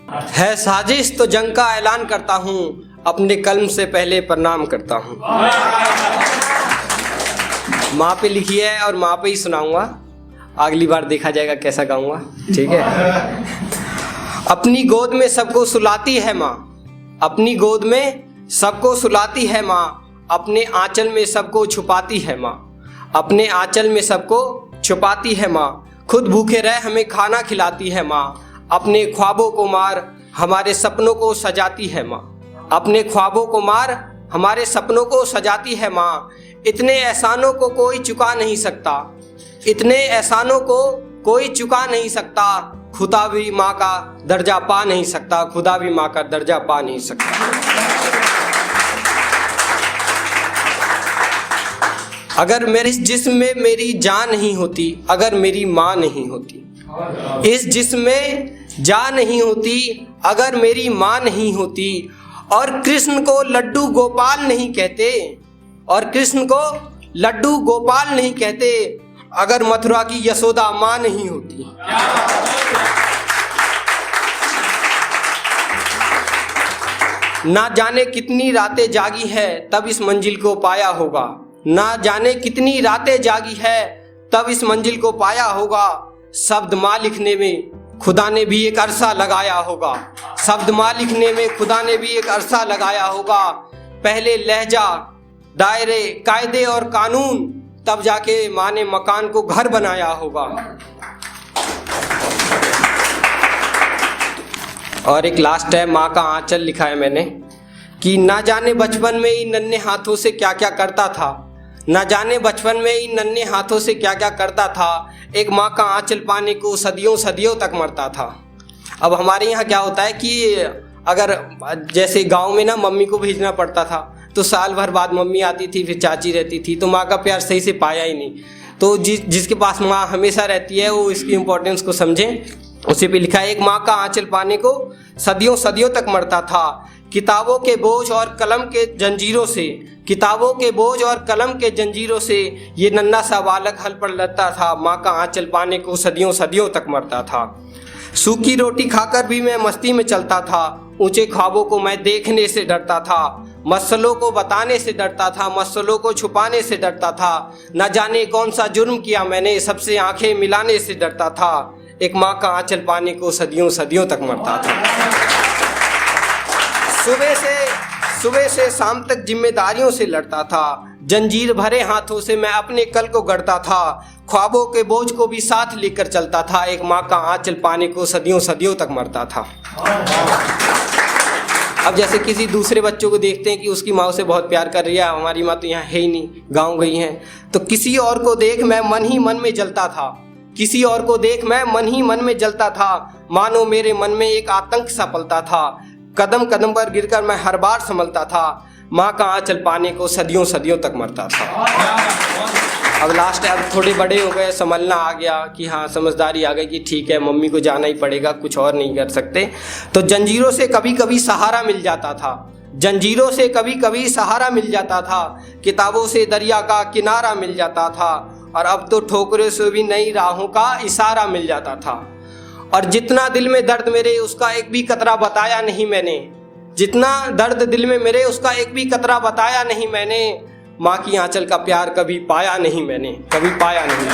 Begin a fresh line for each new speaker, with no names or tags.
है साजिश तो जंग का ऐलान करता हूँ, अपने कलम से पहले प्रणाम करता हूँ। माँ पे लिखी है और माँ पे ही सुनाऊंगा, अगली बार देखा जाएगा कैसा गाऊंगा, ठीक है। अपनी गोद में सबको सुलाती है माँ, अपनी गोद में सबको सुलाती है माँ, अपने आंचल में सबको छुपाती है माँ, अपने आंचल में सबको छुपाती है माँ। खुद भूखे रह हमें खाना खिलाती है माँ, अपने ख्वाबों को मार हमारे सपनों को सजाती है माँ, अपने ख्वाबों को मार हमारे सपनों को सजाती है माँ। इतने एहसानों को कोई चुका नहीं सकता, इतने एहसानों को कोई चुका नहीं सकता, खुदा भी माँ का दर्जा पा नहीं सकता, खुदा भी माँ का दर्जा पा नहीं सकता। अगर मेरे इस जिस्म में मेरी जान नहीं होती, अगर मेरी माँ नहीं होती, इस जिस्म में जान नहीं होती, अगर मेरी माँ नहीं होती, और कृष्ण को लड्डू गोपाल नहीं कहते, और कृष्ण को लड्डू गोपाल नहीं कहते, अगर मथुरा की यशोदा माँ नहीं होती। ना जाने कितनी रातें जागी है तब इस मंजिल को पाया होगा, ना जाने कितनी रातें जागी है तब इस मंजिल को पाया होगा। शब्द माँ लिखने में खुदा ने भी एक अरसा लगाया होगा, शब्द माँ लिखने में खुदा ने भी एक अरसा लगाया होगा। पहले लहजा, दायरे, कायदे और कानून, तब जाके माँ ने मकान को घर बनाया होगा। और एक लास्ट है, माँ का आंचल लिखा है मैंने कि ना जाने बचपन में इन नन्हे हाथों से क्या क्या करता था, ना जाने बचपन में इन नन्हे हाथों से क्या क्या करता था, एक माँ का आंचल पाने को सदियों सदियों तक मरता था। अब हमारे यहाँ क्या होता है कि अगर जैसे गांव में ना मम्मी को भेजना पड़ता था तो साल भर बाद मम्मी आती थी, फिर चाची रहती थी, तो माँ का प्यार सही से पाया ही नहीं। तो जिसके पास माँ हमेशा रहती है वो इसकी इम्पोर्टेंस को समझें। उसी पे लिखा है, एक माँ का आंचल पाने को सदियों सदियों तक मरता था। किताबों के बोझ और कलम के जंजीरों से, किताबों के बोझ और कलम के जंजीरों से ये नन्हा सा बालक हल पर लड़ता था, माँ का आंचल पाने को सदियों सदियों तक मरता था। सूखी रोटी खाकर भी मैं मस्ती में चलता था, ऊंचे ख्वाबों को मैं देखने से डरता था, मसलों को बताने से डरता था, मसलों को छुपाने से डरता था। न जाने कौन सा जुर्म किया मैंने, सबसे आंखें मिलाने से डरता था। एक माँ का आंचल पाने को सदियों सदियों तक मरता था। सुबह से शाम तक जिम्मेदारियों से लड़ता था, जंजीर भरे हाथों से मैं अपने कल को गढ़ता था, ख्वाबों के बोझ को भी साथ लेकर चलता था। एक माँ का आंचल पाने को सदियों सदियों तक मरता था। अब जैसे किसी दूसरे बच्चों को देखते हैं कि उसकी माँ उसे बहुत प्यार कर रही है, हमारी माँ तो यहाँ है ही नहीं, गाँव गई हैं, तो किसी और को देख मैं मन ही मन में जलता था, किसी और को देख मैं मन ही मन में जलता था, मानो मेरे मन में एक आतंक सा पलता था। कदम कदम पर गिरकर मैं हर बार संभलता था, माँ का आंचल पाने को सदियों सदियों तक मरता था। अब लास्ट है, अब थोड़े बड़े हो गए, संभलना आ गया कि हाँ समझदारी आ गई कि ठीक है मम्मी को जाना ही पड़ेगा, कुछ और नहीं कर सकते। तो जंजीरों से कभी कभी सहारा मिल जाता था, जंजीरों से कभी कभी सहारा मिल जाता था, किताबों से दरिया का किनारा मिल जाता था, और अब तो ठोकरों से भी नई राहों का इशारा मिल जाता था। और जितना दिल में दर्द मेरे उसका एक भी कतरा बताया नहीं मैंने, जितना दर्द दिल में मेरे उसका एक भी कतरा बताया नहीं मैंने, माँ की आंचल का प्यार कभी पाया नहीं मैंने, कभी पाया नहीं।